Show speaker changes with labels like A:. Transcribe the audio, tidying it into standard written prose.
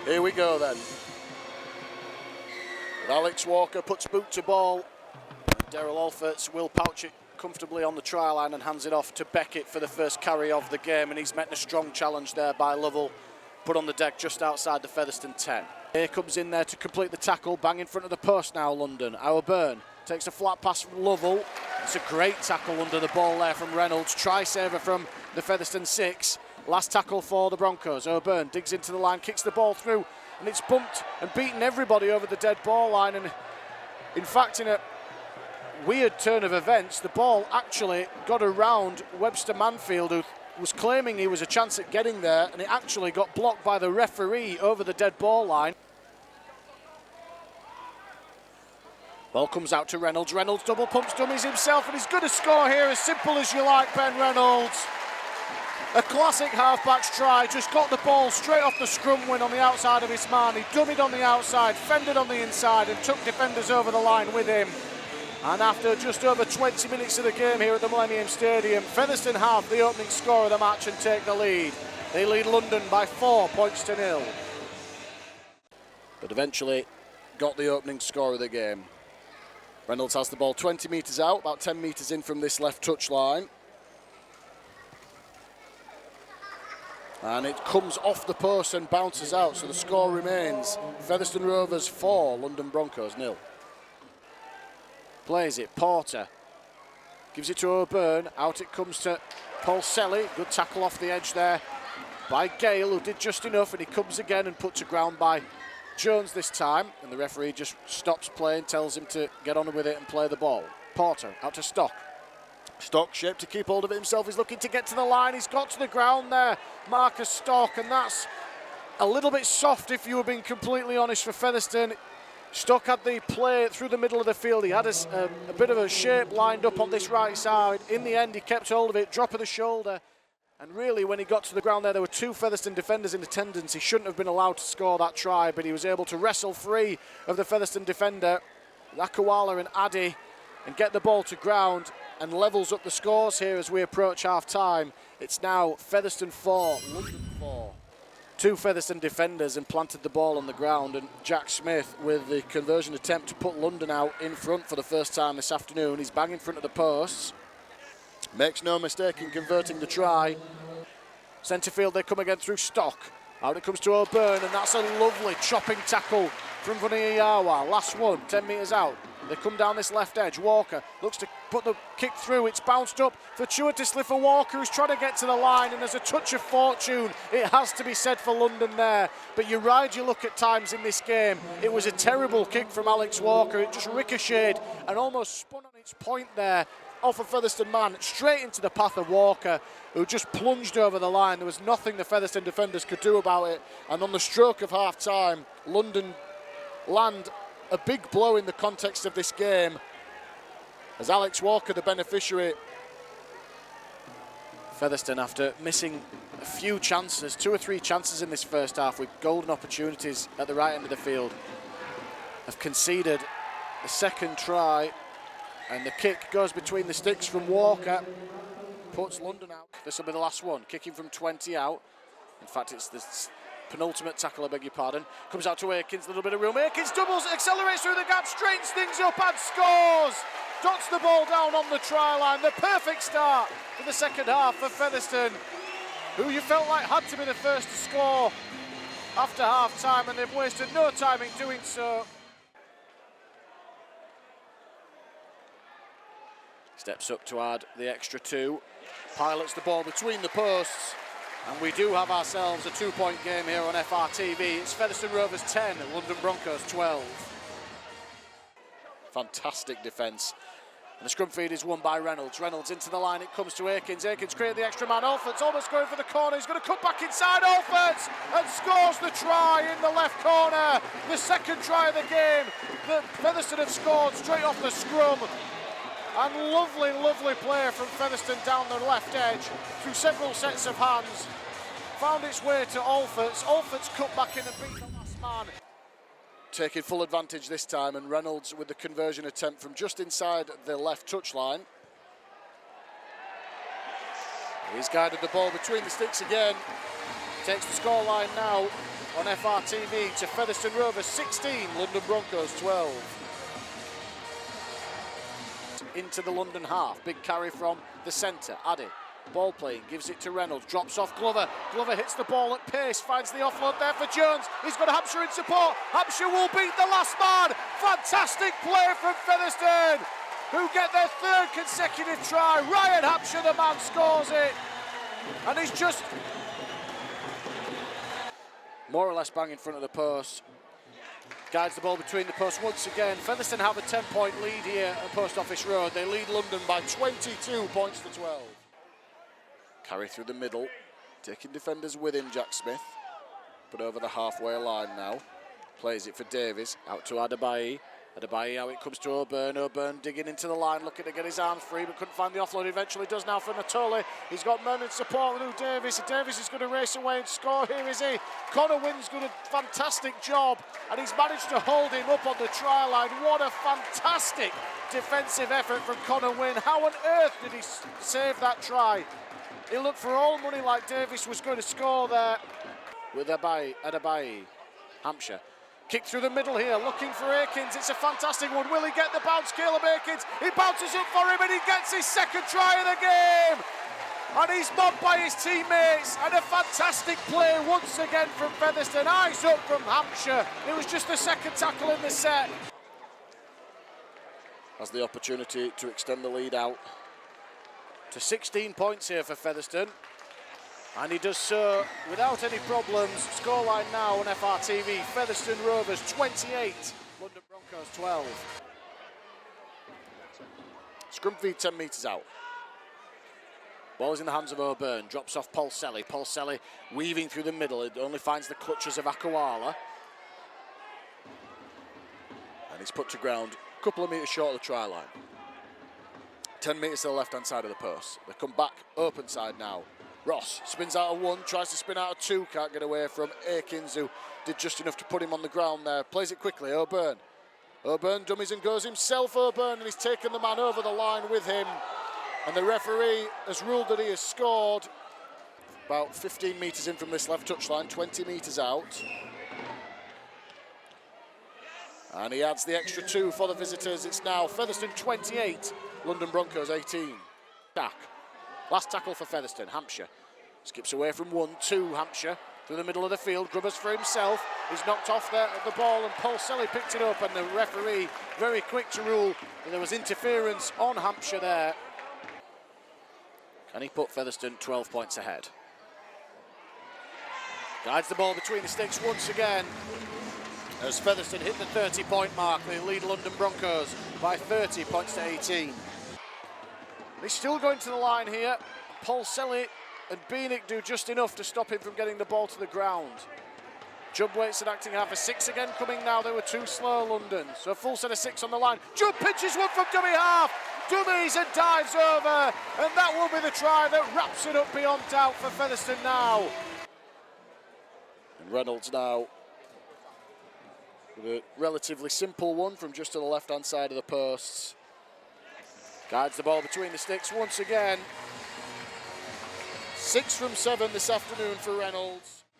A: Here we go then. Alex Walker puts boot to ball. Daryl Alforts will pouch it comfortably on the try line and hands it off to Beckett for the first carry of the game, and he's met a strong challenge there by Lovell, put on the deck just outside the Featherstone 10. Here comes in there to complete the tackle, bang in front of the post now, London. Burn takes a flat pass from Lovell. It's a great tackle under the ball there from Reynolds. Try saver from the Featherstone 6. Last tackle for the Broncos. O'Byrne digs into the line, kicks the ball through, and it's bumped and beaten everybody over the dead ball line. And in fact, in a weird turn of events, the ball actually got around Webster Manfield, who was claiming he was a chance at getting there, and it actually got blocked by the referee over the dead ball line. Ball comes out to Reynolds. Reynolds double pumps dummies himself, and he's going to score here, as simple as you like, Ben Reynolds. A classic halfback's try, just got the ball straight off the scrum win on the outside of his man. He dummied on the outside, fended on the inside, and took defenders over the line with him. And after just over 20 minutes of the game here at the Millennium Stadium, Featherstone have the opening score of the match and take the lead. They lead London by 4 points to 0. But eventually got the opening score of the game. Reynolds has the ball 20 metres out, about 10 metres in from this left touch line. And it comes off the post and bounces out, so the score remains Featherstone Rovers 4, London Broncos 0. Plays it, Porter gives it to O'Byrne, out it comes to Paul Selly. Good tackle off the edge there by Gale, who did just enough, and he comes again and put to ground by Jones this time, and the referee just stops playing, tells him to get on with it and play the ball. Porter out to Stock. Stock shaped to keep hold of it himself. He's looking to get to the line. He's got to the ground there, Marcus Stock, and that's a little bit soft if you were being completely honest for Featherstone. Stock had the play through the middle of the field. He had a bit of a shape lined up on this right side. In the end, he kept hold of it, drop of the shoulder. And really, when he got to the ground there were two Featherstone defenders in attendance. He shouldn't have been allowed to score that try, but he was able to wrestle free of the Featherstone defender, Lakawala and Addy, and get the ball to ground and levels up the scores here as we approach half-time. It's now Featherstone 4, London 4. Two Featherstone defenders and planted the ball on the ground, and Jack Smith with the conversion attempt to put London out in front for the first time this afternoon. He's bang in front of the posts. Makes no mistake in converting the try. Centre field, they come again through Stock. Out it comes to O'Byrne, and that's a lovely chopping tackle from Vuniyawa. Last one, 10 metres out. They come down this left edge. Walker looks to put the kick through. It's bounced up fortuitously for Walker, who's trying to get to the line, and there's a touch of fortune, it has to be said, for London there. But you ride your luck at times in this game. It was a terrible kick from Alex Walker. It just ricocheted and almost spun on its point there off a Featherstone man, straight into the path of Walker, who just plunged over the line. There was nothing the Featherstone defenders could do about it. And on the stroke of half-time, London land a big blow in the context of this game, as Alex Walker, the beneficiary. Featherstone, after missing a few chances, 2 or 3 chances in this first half with golden opportunities at the right end of the field, have conceded the second try, and the kick goes between the sticks from Walker, puts London out. This will be the last one, kicking from 20 out. In fact, it's the penultimate tackle, I beg your pardon. Comes out to Aikens, a little bit of room. Aikens doubles, accelerates through the gap, straightens things up and scores! Dots the ball down on the try line. The perfect start for the second half for Featherstone, who you felt like had to be the first to score after half time, and they've wasted no time in doing so. Steps up to add the extra 2. Pilots the ball between the posts. And we do have ourselves a 2-point game here on FRTV. It's Featherstone Rovers 10 and London Broncos 12. Fantastic defence. And the scrum feed is won by Reynolds. Reynolds into the line, it comes to Aikens. Aikens created the extra man. Alforts almost going for the corner. He's going to cut back inside. Alforts and scores the try in the left corner. The second try of the game that Featherstone have scored straight off the scrum. And lovely, lovely play from Featherstone down the left edge through several sets of hands. Found its way to Alforts. Alforts cut back in and beat the last man. Taking full advantage this time, and Reynolds with the conversion attempt from just inside the left touchline. He's guided the ball between the sticks again. Takes the scoreline now on FRTV to Featherstone Rovers 16, London Broncos 12. Into the London half, big carry from the centre, Addy. Ball playing, gives it to Reynolds, drops off Glover. Glover hits the ball at pace, finds the offload there for Jones. He's got Hampshire in support. Hampshire will beat the last man. Fantastic play from Featherstone, who get their third consecutive try. Ryan Hampshire, the man, scores it. And he's just more or less bang in front of the post. Guides the ball between the posts once again. Featherstone have a 10-point lead here at Post Office Road. They lead London by 22 points to 12. Carry through the middle, taking defenders with him, Jack Smith. But over the halfway line now. Plays it for Davies, out to Adebayi. Adebayi, how it comes to O'Byrne. O'Byrne digging into the line, looking to get his arms free, but couldn't find the offload. Eventually does now for Natoli. He's got men in support with Davies. Davies is going to race away and score. Here is he. Connor Wynn's done a fantastic job, and he's managed to hold him up on the try line. What a fantastic defensive effort from Connor Wynn. How on earth did he save that try? He looked for all money like Davies was going to score there. With Adebayi, Hampshire. Kick through the middle here, looking for Akins. It's a fantastic one. Will he get the bounce? Caleb Akins. He bounces up for him and he gets his second try of the game. And he's mobbed by his teammates. And a fantastic play once again from Featherstone. Eyes up from Hampshire. It was just the second tackle in the set. Has the opportunity to extend the lead out to 16 points here for Featherstone. And he does so without any problems. Scoreline now on FRTV. Featherstone Rovers 28, London Broncos 12. Scrum feed 10 metres out. Ball is in the hands of O'Byrne. Drops off Paul Selly. Paul Selly weaving through the middle. It only finds the clutches of Akwala. And he's put to ground a couple of metres short of the try line. 10 metres to the left-hand side of the post. They come back open side now. Ross spins out of one, tries to spin out of two, can't get away from Akins, who did just enough to put him on the ground there. Plays it quickly, O'Byrne. O'Byrne dummies and goes himself, O'Byrne, and he's taken the man over the line with him. And the referee has ruled that he has scored. About 15 metres in from this left touchline, 20 metres out. And he adds the extra 2 for the visitors. It's now Featherstone 28, London Broncos 18. Tack. Last tackle for Featherstone, Hampshire. Skips away from 1-2, Hampshire. Through the middle of the field, Grubbers for himself. He's knocked off the ball and Paul Selly picked it up, and the referee very quick to rule that there was interference on Hampshire there. Can he put Featherstone 12 points ahead? Guides the ball between the sticks once again. As Featherstone hit the 30-point mark, they lead London Broncos by 30 points to 18. He's still going to the line here. Paul Selly and Beanick do just enough to stop him from getting the ball to the ground. Jubb waits and acting half a 6 again coming now. They were too slow, London. So a full set of 6 on the line. Jubb pitches one from dummy half. Dummies and dives over. And that will be the try that wraps it up beyond doubt for Featherstone now. And Reynolds now with a relatively simple one from just to the left-hand side of the posts. Guides the ball between the sticks once again. 6 from 7 this afternoon for Reynolds.